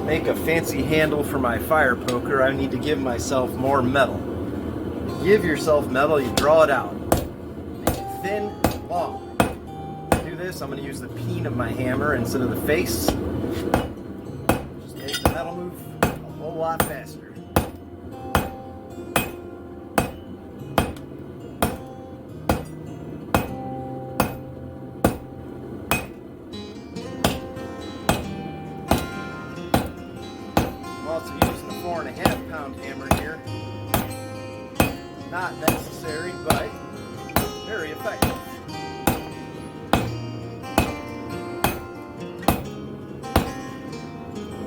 make a fancy handle for my fire poker, I need to give myself more metal. You give yourself metal, you draw it out. Make it thin and long. To do this, I'm going to use the peen of my hammer instead of the face. Just make the metal move a whole lot faster. I'm also using the 4.5 pound hammer here. Not necessary, but very effective.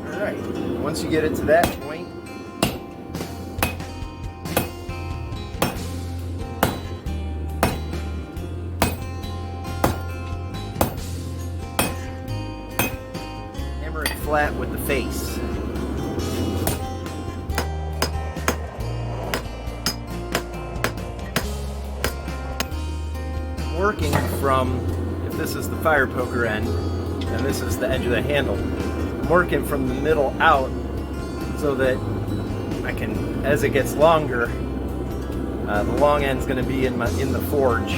Alright, once you get it to that point, hammer it flat with the face. Working from, if this is the fire poker end and this is the edge of the handle, I'm working from the middle out so that I can, as it gets longer, the long end's going to be in the forge.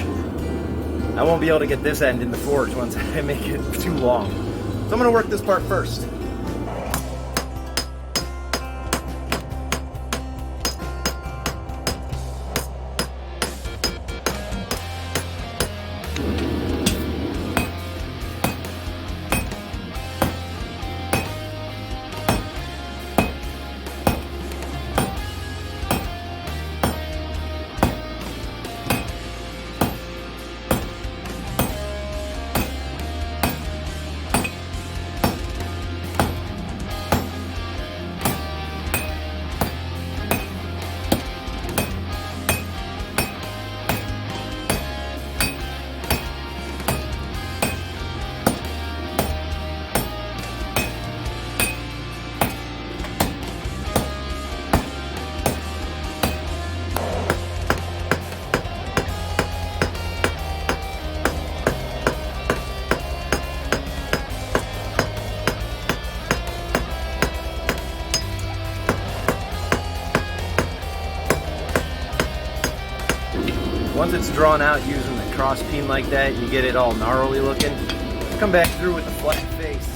I won't be able to get this end in the forge once I make it too long. So I'm going to work this part first. Once it's drawn out using the cross peen like that, you get it all gnarly looking. Come back through with a flat face.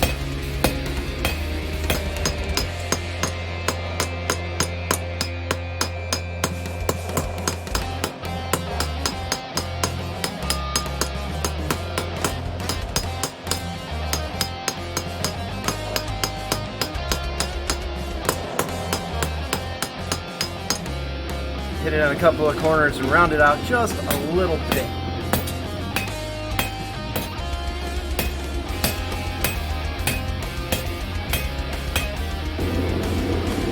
Hit it on a couple of corners and round it out just a little bit.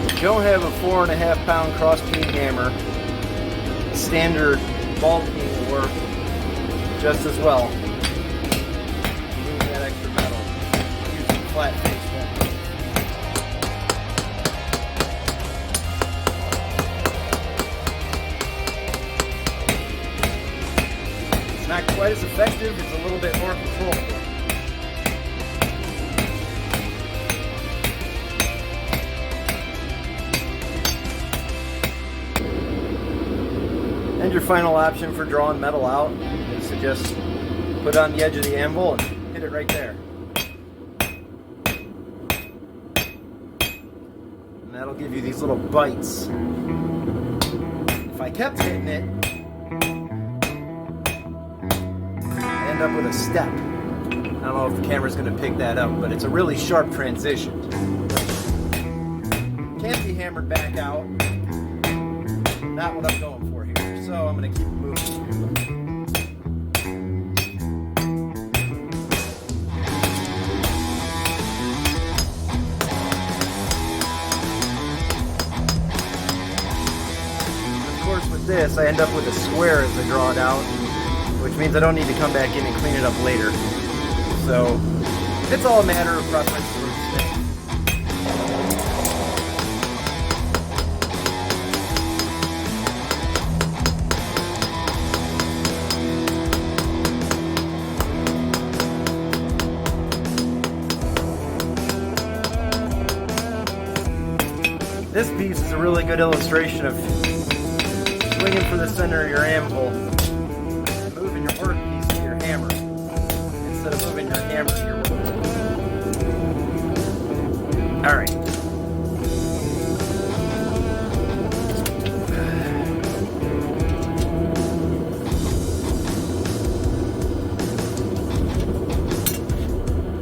If you don't have a 4.5 pound cross peen hammer, standard ball peen will work just as well. Remove that extra metal using flat face. Not quite as effective, it's a little bit more controllable. And your final option for drawing metal out is to just put it on the edge of the anvil and hit it right there. And that'll give you these little bites. If I kept hitting it, up with a step. I don't know if the camera's going to pick that up, but it's a really sharp transition. Can't be hammered back out. Not what I'm going for here. So I'm going to keep moving. Of course, with this, I end up with a square as I draw it out, which means I don't need to come back in and clean it up later. So it's all a matter of preference. This piece is a really good illustration of swinging for the center of your anvil, moving your workpiece to your hammer, instead of moving your hammer to your workpiece. Alright.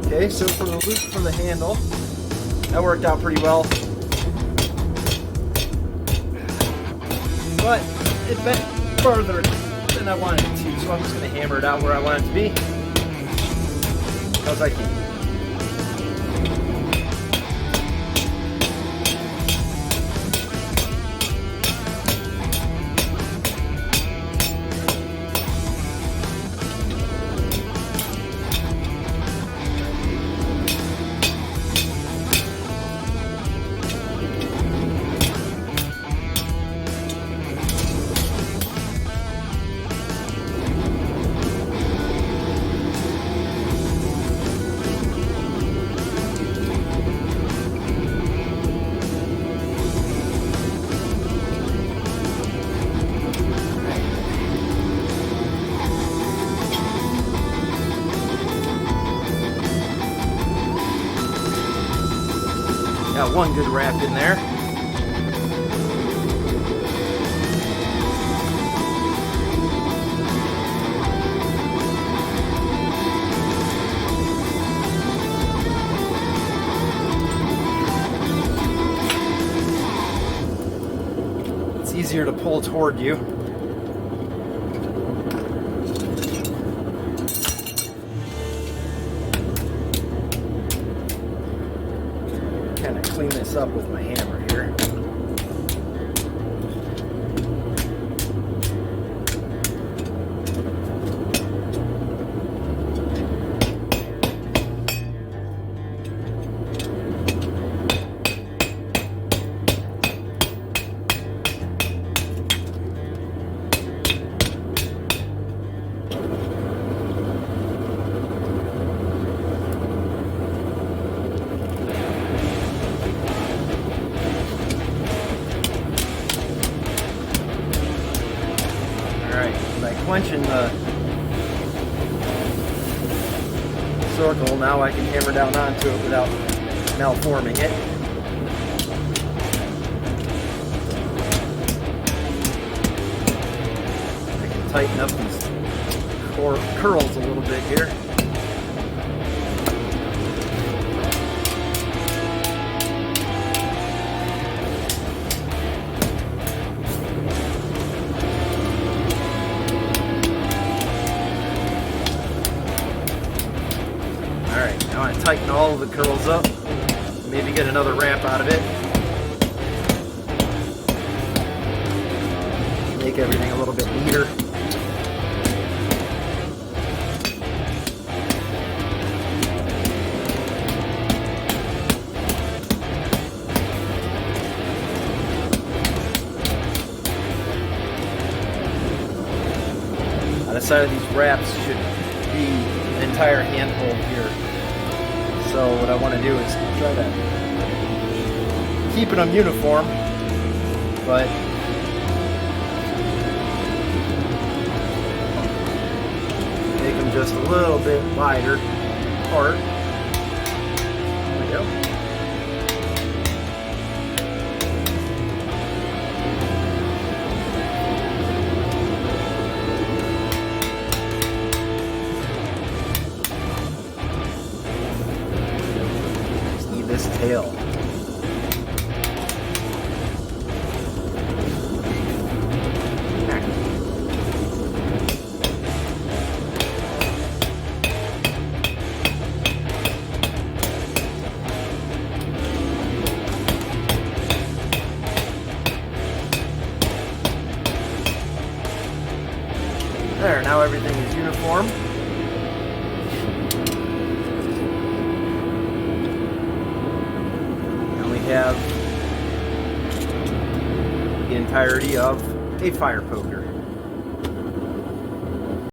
Okay, so for the loop for the handle, that worked out pretty well. But it bent further than I wanted it to, so I'm just going to hammer it out where I want it to be. Because I can. Got one good wrap in there. It's easier to pull toward you. Kind of clean this up with my hammer here. By quenching the circle, now I can hammer down onto it without malforming it. I can tighten up these curls a little bit here. Alright, now I tighten all of the curls up, maybe get another wrap out of it. Make everything a little bit neater. On the side of these wraps should be an entire handhold here. So what I want to do is try to keep them uniform, but make them just a little bit wider apart. There we go. This tail. There, now everything is uniform. Have the entirety of a fire poker.